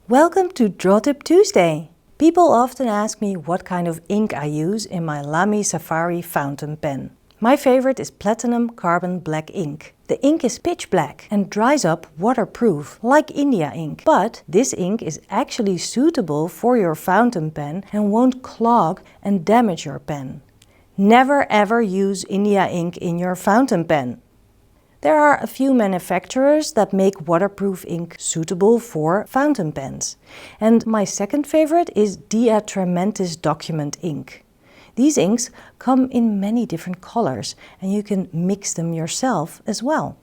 Welcome to Draw Tip Tuesday! People often ask me what kind of ink I use in my Lamy Safari fountain pen. My favorite is platinum carbon black ink. The ink is pitch black and dries up waterproof, like India ink. But this ink is actually suitable for your fountain pen and won't clog and damage your pen. Never ever use India ink in your fountain pen. There are a few manufacturers that make waterproof ink suitable for fountain pens. And my second favorite is Diatramentis document ink. These inks come in many different colors and you can mix them yourself as well.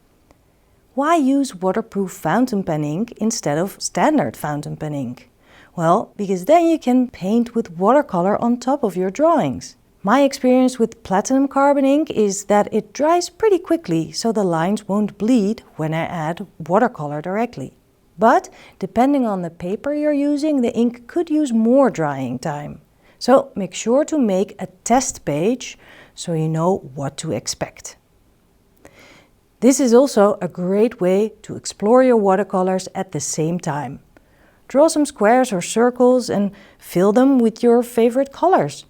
Why use waterproof fountain pen ink instead of standard fountain pen ink? Well, because then you can paint with watercolor on top of your drawings. My experience with platinum carbon ink is that it dries pretty quickly, so the lines won't bleed when I add watercolor directly. But depending on the paper you're using, the ink could use more drying time. So make sure to make a test page so you know what to expect. This is also a great way to explore your watercolors at the same time. Draw some squares or circles and fill them with your favorite colors.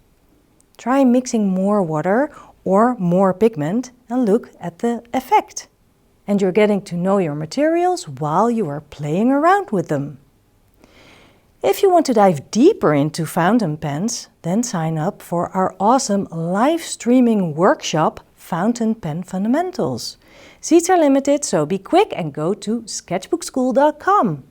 Try mixing more water or more pigment and look at the effect. And you're getting to know your materials while you are playing around with them. If you want to dive deeper into fountain pens, then sign up for our awesome live streaming workshop, Fountain Pen Fundamentals. Seats are limited, so be quick and go to sketchbookschool.com.